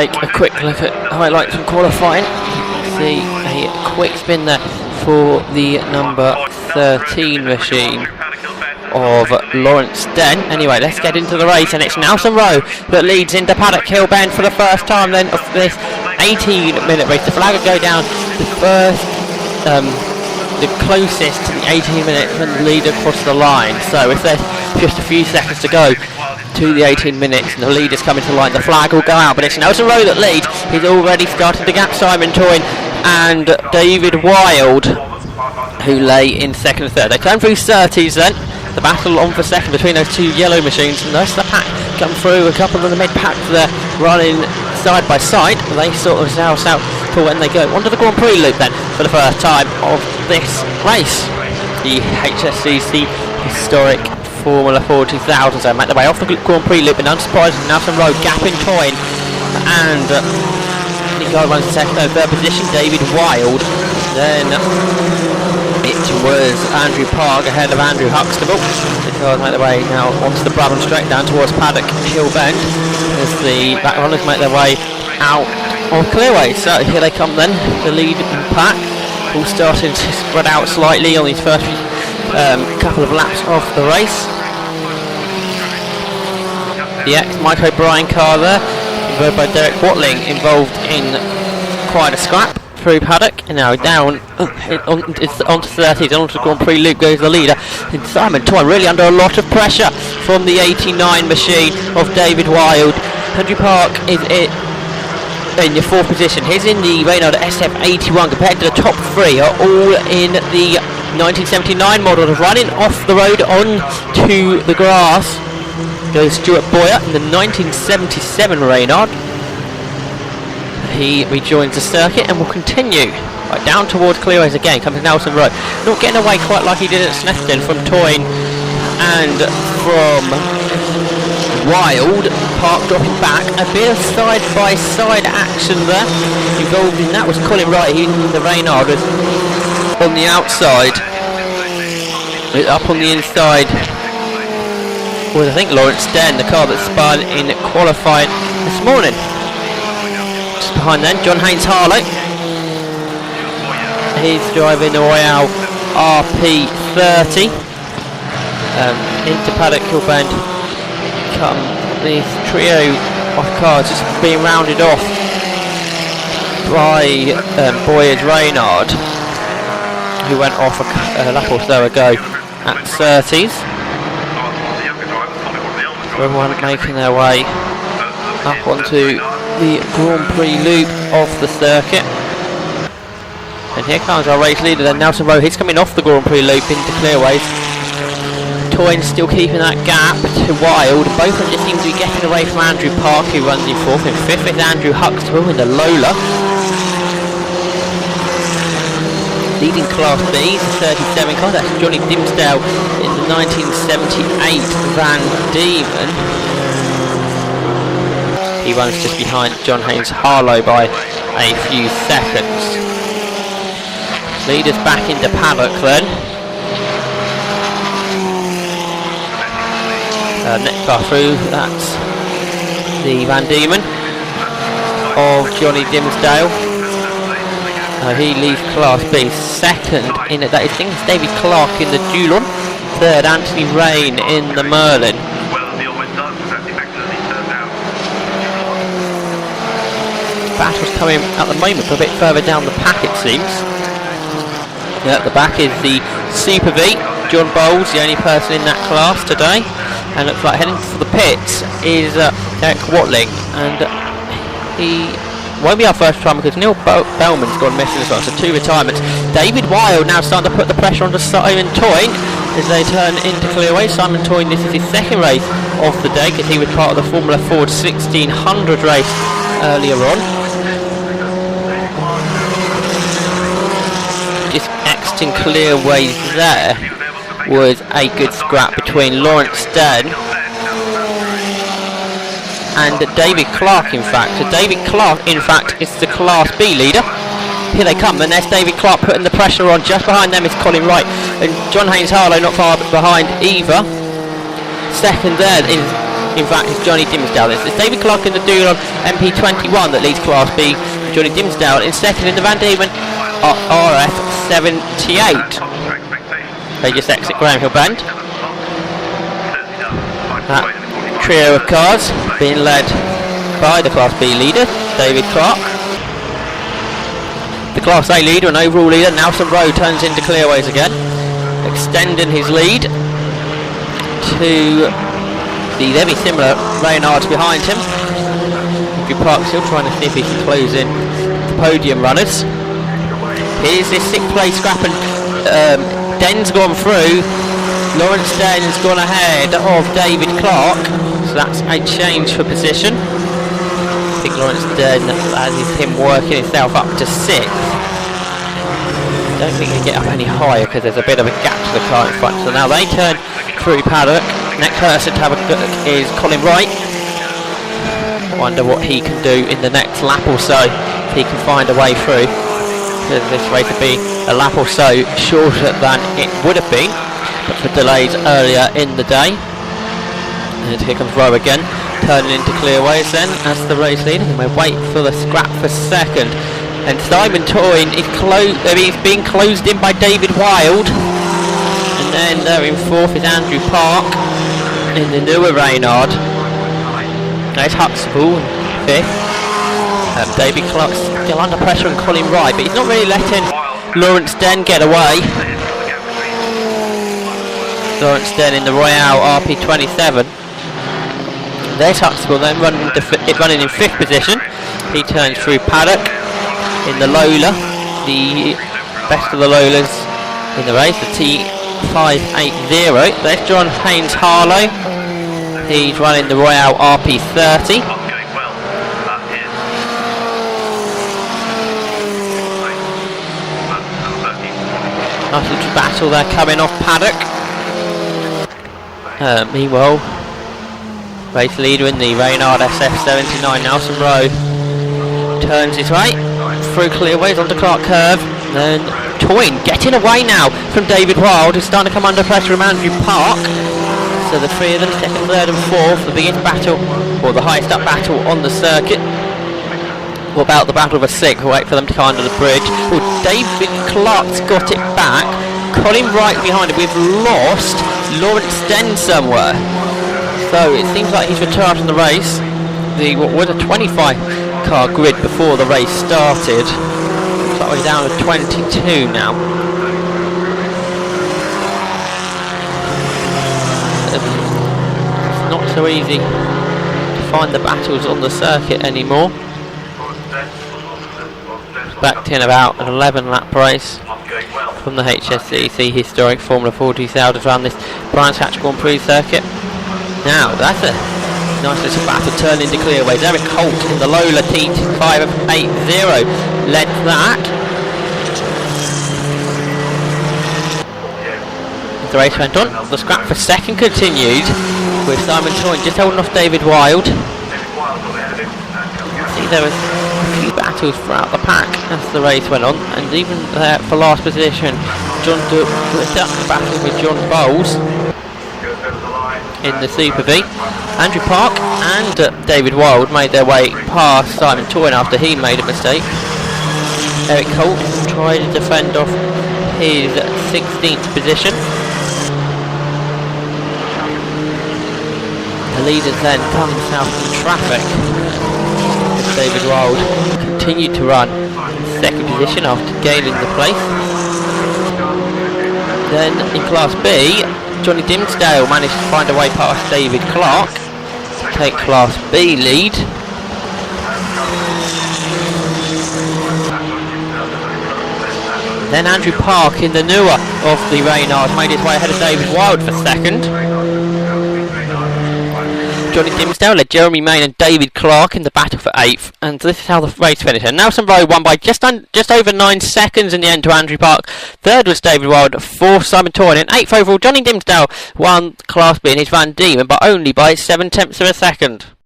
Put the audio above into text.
take a quick look at highlights from qualifying. See a quick spin there for the number 13 machine of Lawrence Den. Anyway, let's get into the race, and it's Nelson Rowe that leads into Paddock Hill Bend for the first time then of this 18-minute race. The flag will go down the first, the closest to the 18 minutes when the leader across the line. So if there's just a few seconds to go to the 18 minutes and the leader's coming to the line, the flag will go out. But it's Nelson Rowe that leads. He's already started to gap Simon Toyne and David Wild, who lay in second and third. They turn through 30s then. The battle on for second between those two yellow machines, and thus the pack come through. A couple of the mid-pack there running side by side. They sort of souse out for when they go onto the Grand Prix loop then for the first time of this race. The HSCC Historic Formula Ford 2000. So make their way off the Grand Prix loop, and unsurprisingly Nelson Rowe gapping Toyne, and the guy runs in second and third position, David Wild. Then it was Andrew Park ahead of Andrew Huxtable. The cars make their way now onto the Brabham straight down towards Paddock Hill Bend as the back runners make their way out on clearway. So here they come then, the lead pack, all starting to spread out slightly on these first couple of laps of the race. The ex-Mike O'Brien car there, driven by Derek Watling, involved in quite a scrap through Paddock, and now down onto 30s, onto the Grand Prix loop goes the leader, and Simon Toyne really under a lot of pressure from the 89 machine of David Wild. Andrew Park is in your fourth position. He's in the Reynard SF81. Compared to the top three are all in the 1979 model, running off the road onto the grass goes Stuart Boyer in the 1977 Reynard. He rejoins the circuit and will continue right down towards clearways again. Comes Nelson Rowe, not getting away quite like he did at Snetterton from Toyne and from Wild. Park dropping back, a bit of side by side action there involved in that was Colin Wright. He in the Reynard was on the outside, up on the inside was I think Lawrence Den, the car that spun in qualifying this morning. Just behind then, John Haynes Harlow. He's driving the Royale RP30 into Paddock Hill Bend. Come this trio of cars just being rounded off by Boyer's Reynard, who went off a lap or so ago at 30s. So everyone making their way up onto the Grand Prix loop of the circuit. And here comes our race leader then, Nelson Rowe. He's coming off the Grand Prix loop into clearways. Toyne still keeping that gap to Wild. Both of them just seem to be getting away from Andrew Park, who runs in fourth. In fifth is Andrew Huxtable in the Lola. Leading Class B, the 37 car, that's Johnny Dimsdale in the 1978 Van Diemen. He runs just behind John Haynes Harlow by a few seconds. Leaders back into Paddock then. Next car through, that's the Van Diemen of Johnny Dimsdale. He leaves Class B. Second in it, that is David Clark in the Dulon. Third, Anthony Rain in the Merlin. Battle's coming at the moment a bit further down the pack, it seems. At the back is the Super V. John Bowles, the only person in that class today, and looks like heading for the pits is Derek Watling, and he won't be our first time because Neil Bellman's gone missing as well, so two retirements. David Wild now starting to put the pressure onto Simon Toyne as they turn into clearway. Simon Toyne, this is his second race of the day because he was part of the Formula Ford 1600 race earlier on. Just exiting clearways there was a good scrap between Lawrence Den and David Clark, in fact. So David Clark, in fact, is the Class B leader. Here they come, and there's David Clark putting the pressure on. Just behind them is Colin Wright, and John Haynes Harlow not far behind either. Second there is In fact, it's Johnny Dimsdale. It's David Clark in the duel on MP21 that leads Class B. Johnny Dimsdale in second in the Van Diemen RF 78. They just exit Graham Hill Bend. That trio of cars being led by the Class B leader, David Clark. The Class A leader and overall leader, Nelson Rowe, turns into clearways again, extending his lead to the very similar Reynards behind him. Andrew Park still trying to see if he can close in the podium runners. Here's this 6th place scrap, and Den's gone through. Lawrence Den's gone ahead of David Clark, so that's a change for position. I think Lawrence Den, as is him working himself up to 6th. Don't think he can get up any higher because there's a bit of a gap to the car in front. So now they turn through paddock. Next person to have a look is Colin Wright. Wonder what he can do in the next lap or so, if he can find a way through. Because this race would be a lap or so shorter than it would have been, but for delays earlier in the day. And here comes Rowe again, turning into clearways then as the race leader. And we'll wait for the scrap for second. And Simon Toyne is being closed in by David Wild. And then there in 4th is Andrew Park in the newer Reynard. There's Huxtable in 5th. David Clark still under pressure and Colin Wright, but he's not really letting Lawrence Den get away. Lawrence Den in the Royale RP27. There's Huxtable then running in 5th position. He turns through paddock in the Lola, the best of the Lolas in the race, the T580. There's John Haynes Harlow. He's running the Royale RP30. Nice little battle there coming off paddock. Meanwhile, race leader in the Reynard SF79, Nelson Rowe, turns his way through clearways onto Clark Curve. Then Toyne getting away now from David Wild, who's starting to come under pressure from Andrew Park. So the three of them, 2nd, 3rd and 4th, the biggest battle, or the highest up battle on the circuit. What about the battle of a 6th? We'll wait for them to come under the bridge. Oh, David Clark's got it back. Colin Wright behind him. We've lost Lawrence Den somewhere. So it seems like he's retired from the race. What was a 25 car grid before the race started. Looks like we're down to 22 now. It's not so easy to find the battles on the circuit anymore. Backed in about an 11 lap race from the HSCC Historic Formula Ford 2000 around this Brands Hatch Grand Prix circuit. Now that's a nice little battle turn into clearways. Eric Holt in the Lola T580 led that. As the race went on, the scrap for second continued with Simon Toyne just holding off David Wild. See, there was a few battles throughout the pack as the race went on, and even there for last position, John battled with John Bowles in the Super V. Andrew Park and David Wild made their way past Simon Toyne after he made a mistake. Eric Holt tried to defend off his 16th position. The leaders then comes out of the traffic as David Wild continued to run in 2nd position after gaining the place. Then in Class B, Johnny Dimsdale managed to find a way past David Clark to take Class B lead. Then Andrew Park in the newer of the Reynard made his way ahead of David Wild for 2nd. Johnny Dimsdale led Jeremy Main and David Clark in the battle for 8th, and this is how the race finished. And Nelson Rowe won by just over 9 seconds in the end to Andrew Park. 3rd was David Wild, 4th Simon Toyne, and 8th overall Johnny Dimsdale won Class B in his Van Diemen, but only by 7/10 of a second.